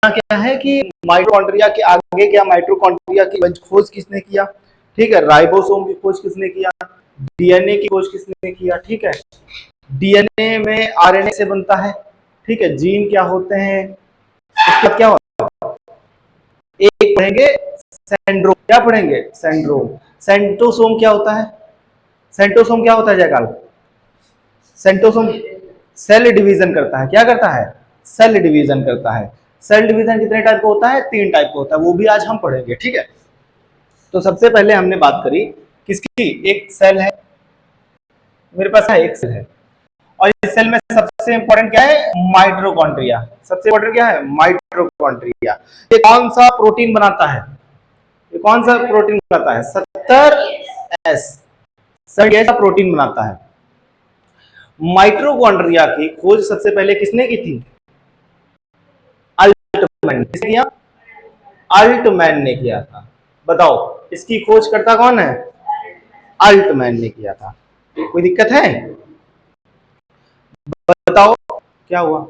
क्या है कि माइटोकॉन्ड्रिया के आगे क्या, माइटोकॉन्ड्रिया की खोज किसने किया, ठीक है, राइबोसोम की खोज किसने किया, डीएनए की खोज किसने किया, ठीक है, डीएनए में आरएनए से बनता है, ठीक है, जीन क्या होते हैं, उसके बाद क्या होता है, एक पढ़ेंगे सेंड्रोम, क्या पढ़ेंगे, सेंड्रोम, सेंट्रोसोम क्या होता है, सेंट्रोसोम क्या होता है जयकाल, सेंट्रोसोम सेल डिवीजन करता है, क्या करता है, सेल डिवीजन करता है। सेल डिवीजन कितने टाइप का होता है, 3 टाइप का होता है, वो भी आज हम पढ़ेंगे, ठीक है। तो सबसे पहले हमने बात करी किसकी, एक सेल है, मेरे पास है एक सेल है, और इस सेल में सबसे इंपॉर्टेंट क्या है, माइटोकॉन्ड्रिया, सबसे इंपॉर्टेंट क्या है, माइटोकॉन्ड्रिया। ये कौन सा प्रोटीन बनाता है, ये कौन सा प्रोटीन बनाता है, 70S, 70S का प्रोटीन बनाता है। माइटोकॉन्ड्रिया की खोज सबसे पहले किसने की थी, अल्टमैन, किसने किया, अल्टमैन ने किया था। बताओ इसकी खोज करता कौन है, अल्टमैन ने किया था। कोई दिक्कत है, बताओ क्या हुआ,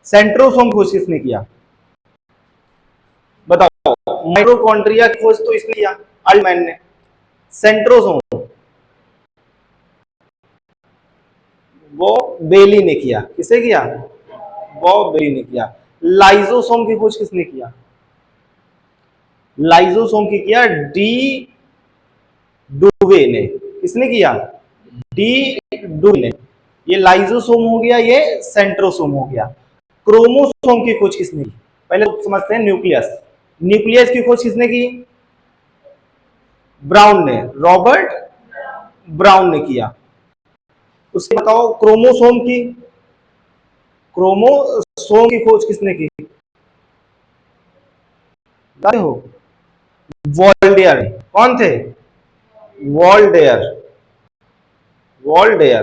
सेंट्रोसोम खोज किसने किया, बताओ, माइटोकॉन्ड्रिया की खोज तो इसने किया, अल्टमैन ने, सेंट्रोसोम वो बेली ने किया, किसे किया, वो बेली ने किया। लाइजोसोम की खोज किसने किया, लाइजोसोम की किया डी डुवे ने, किसने किया, डी डुवे ने। ये लाइजोसोम हो गया, ये सेंट्रोसोम हो गया। क्रोमोसोम की खोज किसने की, पहले तो समझते हैं न्यूक्लियस, न्यूक्लियस की खोज किसने की, ब्राउन ने, रॉबर्ट ब्राउन ने किया। उसके बताओ क्रोमोसोम की, क्रोमोसोम की खोज किसने की, जानते हो, वॉल्डेयर, कौन थे, वॉल्डेयर, वॉल्डेयर।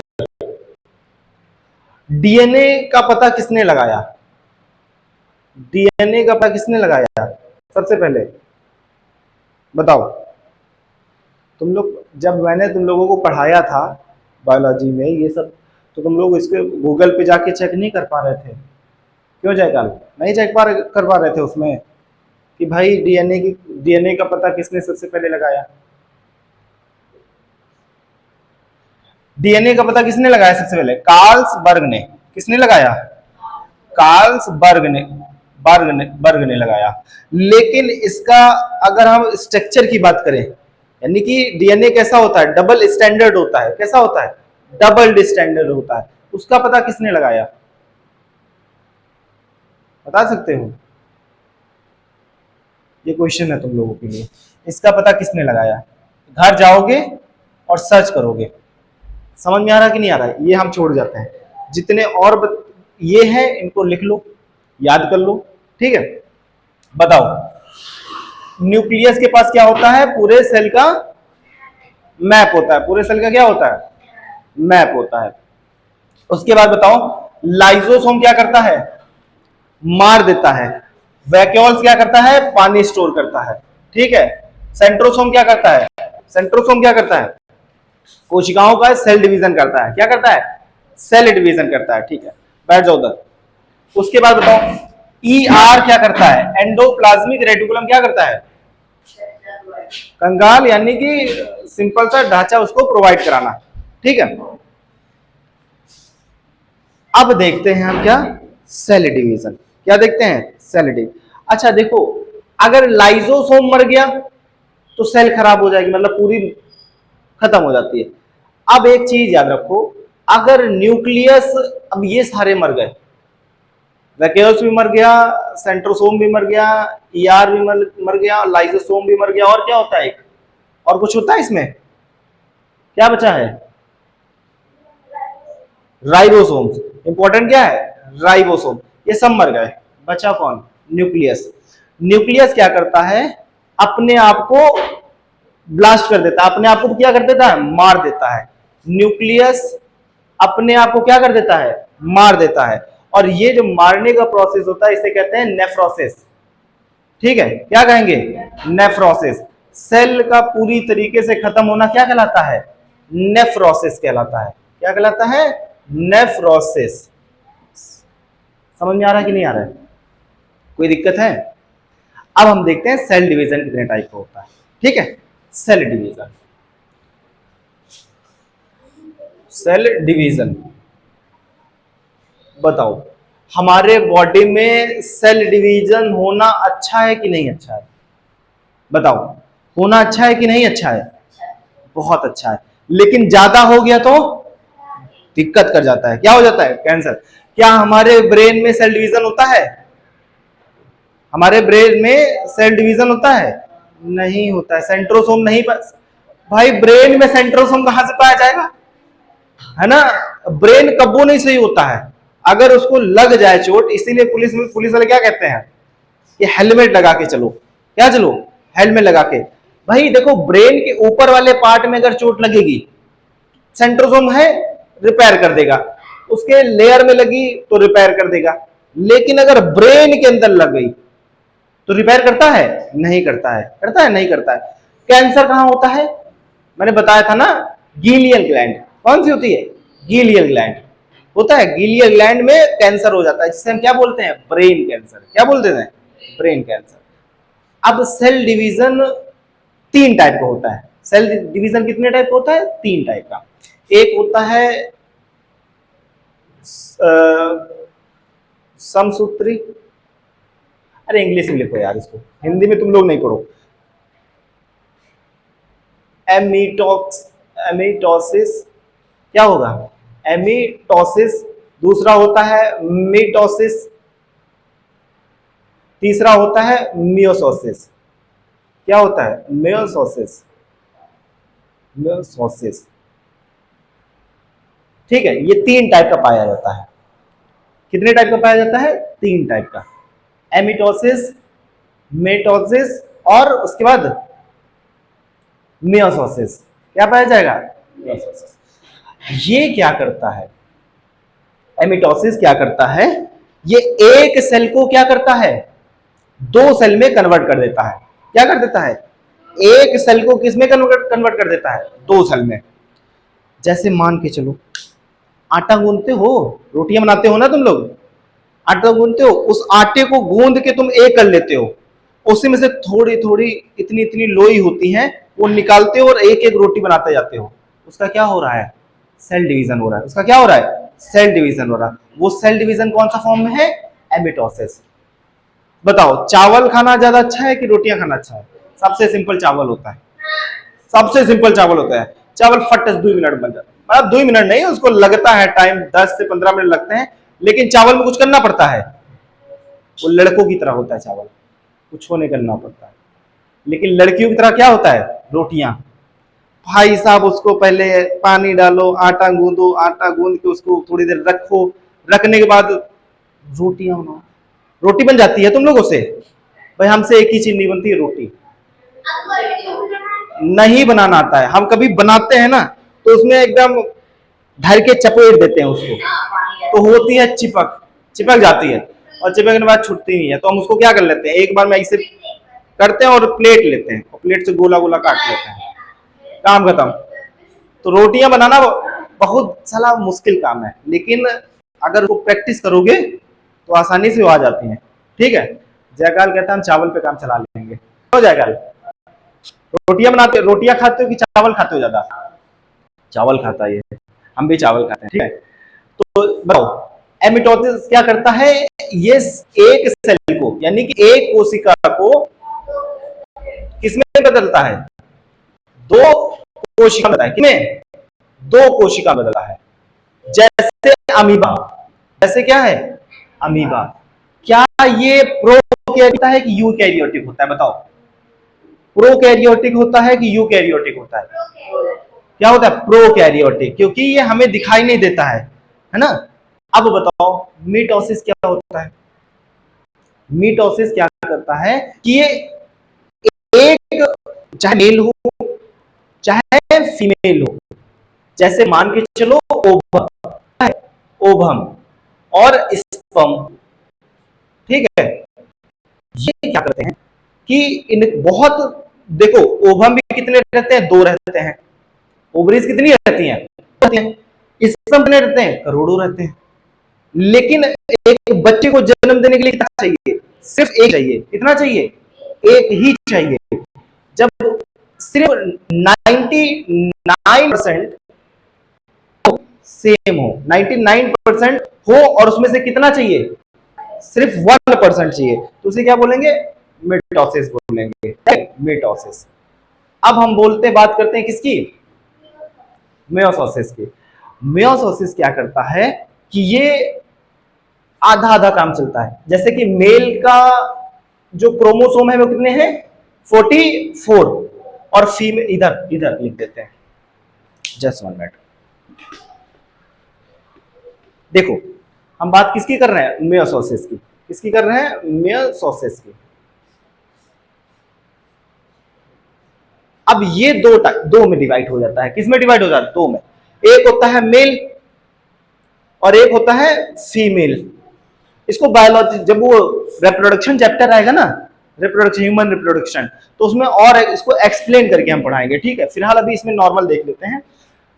डीएनए का पता किसने लगाया, डीएनए का पता किसने लगाया सबसे पहले, बताओ। तुम लोग जब मैंने तुम लोगों को पढ़ाया था बायोलॉजी में ये सब, तो तुम लोग इसके गूगल पे जाके चेक नहीं कर पा रहे थे, क्यों जयकाल, नहीं चेक कर पा रहे थे उसमें कि भाई डीएनए का पता किसने सबसे पहले लगाया, डीएनए का पता किसने लगाया सबसे पहले, कार्ल्सबर्ग ने, किसने लगाया, कार्ल्सबर्ग ने लगाया। लेकिन इसका अगर हम स्ट्रक्चर की बात करें, यानी कि डीएनए कैसा होता है, डबल स्टैंडर्ड होता है, कैसा होता है, डबल स्टैंडर्ड होता है, उसका पता किसने लगाया, बता सकते हो, ये क्वेश्चन है तुम लोगों के लिए, इसका पता किसने लगाया, घर जाओगे और सर्च करोगे, समझ में आ रहा कि नहीं आ रहा है, ये हम छोड़ जाते हैं, जितने और ये है इनको लिख लो, याद कर लो, ठीक है। बताओ न्यूक्लियस के पास क्या होता है, पूरे सेल का मैप होता है, पूरे सेल का क्या होता है, मैप होता है। उसके बाद बताओ लाइजोसोम क्या करता है, मार देता है, वैक्यूल्स क्या करता है, पानी स्टोर करता है, ठीक है। सेंट्रोसोम क्या करता है, सेंट्रोसोम क्या करता है, कोशिकाओं का सेल डिवीजन करता है, क्या करता है, सेल डिवीजन करता है, ठीक है, बैठ जाओ उधर। उसके बाद बताओ ईआर क्या करता है, एंडोप्लाज्मिक रेटिकुलम क्या करता है, कंगाल, यानी कि सिंपल सा ढांचा उसको प्रोवाइड कराना, ठीक है। अब देखते हैं हम क्या, सेल डिवीजन, क्या देखते हैं, सेल डिवीजन। अच्छा देखो, अगर लाइजोसोम मर गया तो सेल खराब हो जाएगी, मतलब पूरी खत्म हो जाती है। अब एक चीज याद रखो, अगर न्यूक्लियस, अब ये सारे मर गए, वैक्यूल्स भी मर गया, सेंट्रोसोम भी मर गया, ईआर भी मर गया, लाइजोसोम भी मर गया, और क्या होता है एक, और कुछ होता है इसमें, क्या बचा है, राइबोसोम्स, इंपॉर्टेंट क्या है, राइबोसोम, ये सब मर गए, बचा कौन, न्यूक्लियस। न्यूक्लियस क्या करता है, अपने आप को ब्लास्ट कर देता है, अपने आप को क्या कर देता है, मार देता है, न्यूक्लियस अपने आप को क्या कर देता है, मार देता है। और ये जो मारने का प्रोसेस होता है इसे कहते हैं नेफ्रोसिस, ठीक है, क्या कहेंगे, नेफ्रोसिस। सेल का पूरी तरीके से खत्म होना क्या कहलाता है, नेफ्रोसिस कहलाता है, क्या कहलाता है, नेफ्रोसिस। समझ में आ रहा है कि नहीं आ रहा है, कोई दिक्कत है? अब हम देखते हैं सेल डिवीजन कितने टाइप का होता है। ठीक है, सेल डिवीजन, सेल डिवीजन बताओ, हमारे बॉडी में सेल डिवीजन होना अच्छा है कि नहीं अच्छा है? बताओ, होना अच्छा है कि नहीं अच्छा है? बहुत अच्छा है। लेकिन ज्यादा हो गया तो दिक्कत कर जाता है। क्या हो जाता है? कैंसर। क्या हमारे ब्रेन में सेल डिवीजन होता है? हमारे ब्रेन में सेल डिवीजन होता है? नहीं होता है। सेंट्रोसोम नहीं भाई ब्रेन में सेंट्रोसोम कहां से पाया जाएगा? है ना, ब्रेन कब्बो नहीं सही होता है। अगर उसको लग जाए चोट, इसीलिए पुलिस वाले क्या कहते हैं कि हेलमेट लगा के चलो। क्या चलो? हेलमेट लगा के। भाई देखो, ब्रेन के ऊपर वाले पार्ट में अगर चोट लगेगी, सेंट्रोसोम है, रिपेयर कर देगा। उसके लेयर में लगी तो रिपेयर कर देगा। लेकिन अगर ब्रेन के अंदर लग गई तो रिपेयर करता है? नहीं करता है। करता है? नहीं करता है। कैंसर कहां होता है? मैंने बताया था ना, गीलियल ग्लैंड। कौन सी होती है? गीलियल ग्लैंड होता है। गीलियल ग्लैंड में कैंसर हो जाता है, जिसे हम क्या बोलते हैं? Brain cancer. क्या बोलते हैं? Brain cancer. अब सेल डिवीजन 3 टाइप का होता है। सेल डिवीजन कितने टाइप का होता है? 3 टाइप का। एक होता है समसूत्री, अरे इंग्लिश में लिखो यार इसको, हिंदी में तुम लोग नहीं पढ़ो। एमीटोसिस, क्या होगा? एमीटोसिस। दूसरा होता है मीटोसिस। तीसरा होता है मियोसोसिस। क्या होता है? मियोसोसिस। मियोसोसिस। ठीक है, ये 3 टाइप का पाया जाता है। कितने टाइप का पाया जाता है? 3 टाइप का। एमिटोसिस, मेटोसिस और उसके बाद मियोसोसिस। क्या पाया जाएगा? मियोसोसिस। ये क्या करता है? एमिटोसिस क्या करता है? ये एक सेल को क्या करता है? 2 सेल में कन्वर्ट कर देता है। क्या कर देता है? एक सेल को किस में कन्वर्ट कर देता है? 2 सेल में। जैसे मान के चलो, आटा गूंथते हो, रोटियां बनाते हो ना तुम लोग, आटा गूंथते हो, उस आटे को गूंद के तुम एक कर लेते हो, उसी में से थोड़ी थोड़ी इतनी इतनी लोई होती है, वो निकालते हो और एक एक रोटी बनाते जाते हो। उसका क्या हो रहा है? सेल डिवीजन हो रहा है। उसका क्या हो रहा है? सेल डिवीजन हो रहा है। वो सेल डिवीजन कौन सा फॉर्म में है? एमिटोसिस। बताओ, चावल खाना ज्यादा अच्छा है कि रोटियां खाना अच्छा है? सबसे सिंपल चावल होता है। सबसे सिंपल चावल होता है। चावल फट 2 मिनट बन जाता है। मतलब 2 मिनट नहीं, उसको लगता है टाइम, 10 से 15 मिनट लगते हैं, लेकिन चावल में कुछ करना पड़ता है। वो लड़कों की तरह होता है चावल, कुछ नहीं करना पड़ता है। लेकिन लड़कियों की तरह क्या होता है? रोटियां। भाई साहब, उसको पहले पानी डालो, आटा गूंदो, आटा गूंद के उसको थोड़ी देर रखो, रखने के बाद रोटियां बनाओ। रोटी बन जाती है तुम लोगों से? भाई हमसे एक ही चीज नहीं बनती है, रोटी नहीं बनाना आता है। हम कभी बनाते हैं ना, तो उसमें एकदम धर के चपेट देते हैं उसको, तो होती है चिपक, चिपक जाती है, और चिपकने के बाद छूटती नहीं है। तो हम उसको क्या कर लेते हैं, एक बार में ऐसे करते हैं और प्लेट लेते हैं, और प्लेट से गोला गोला काट लेते हैं, काम खत्म। तो रोटियां बनाना बहुत साला मुश्किल काम है, लेकिन अगर उसको प्रैक्टिस करोगे तो आसानी से हो आ जाती है। ठीक है, जयकाल कहता है हम चावल पे काम चला लेंगे। हो जयकाल, रोटियां बनाते, रोटियां खाते हो कि चावल खाते हो? ज्यादा चावल खाता है ये, हम भी चावल खाते हैं। ठीक है, तो बताओ, एमिटोसिस क्या करता है? ये एक सेल को, यानी कि एक कोशिका को किसमें बदलता है? 2 कोशिका बदलता है। किसमें? 2 कोशिका बदलता है। जैसे अमीबा। जैसे क्या है? अमीबा। क्या ये प्रोकैरियोटिक है कि यूकैरियोटिक होता है? बताओ, प्रोकैरियोटिक होता है कि यूकैरियोटिक होता है? क्या होता है? प्रोकैरियोटिक, क्योंकि ये हमें दिखाई नहीं देता है ना। अब बताओ, मीटोसिस क्या होता है? मीटोसिस क्या करता है कि ये एक, चाहे मेल हो चाहे फीमेल हो, जैसे मान के चलो ओवम है, ओवम और स्पर्म, ठीक है, ये क्या करते हैं कि इन बहुत, देखो ओवम भी कितने रहते हैं? 2 रहते हैं। ओवरीज कितनी रहती हैं? स्पर्म कितने रहते हैं? करोड़ों रहते हैं। लेकिन एक बच्चे को जन्म देने के लिए कितना चाहिए? सिर्फ एक चाहिए, कितना चाहिए, एक ही चाहिए। जब सिर्फ 99% सेम हो, 99% हो और उसमें से कितना चाहिए, सिर्फ 1% चाहिए, तो उसे क्या बोलेंगे, मिटोसिस बोलेंगे, मिटोसिस। अब हम बात करते हैं किसकी, मेयोसिस की। मेयोसिस क्या करता है कि ये आधा आधा काम चलता है। जैसे कि मेल का जो क्रोमोसोम है वो कितने हैं, 44, और फीमेल, इधर इधर लिख देते हैं, जस्ट 1 मिनट। देखो हम बात किसकी कर रहे हैं, मेयोसिस की। किसकी कर रहे हैं, मेयोसिस की। अब ये दो में डिवाइड हो जाता है, किसमें डिवाइड हो जाता है, दो में। एक होता है मेल और एक होता है फीमेल। इसको बायोलॉजी, जब वो रिप्रोडक्शन चैप्टर आएगा ना, रिप्रोडक्शन, ह्यूमन रिप्रोडक्शन, तो उसमें और इसको एक्सप्लेन करके हम पढ़ाएंगे, ठीक है। फिलहाल अभी इसमें नॉर्मल देख लेते हैं।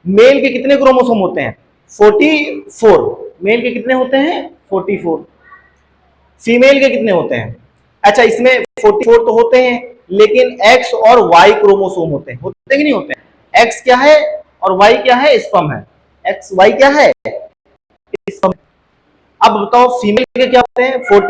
मेल के कितने क्रोमोसोम होते हैं, 44। मेल के कितने होते हैं, 44। फीमेल के कितने होते हैं, अच्छा इसमें 44 तो होते हैं, लेकिन एक्स और वाई क्रोमोसोम होते हैं कि नहीं होते हैं। एक्स क्या है और वाई क्या है, स्पर्म है। एक्स वाई क्या है, स्पर्म। अब बताओ फीमेल के क्या होते हैं,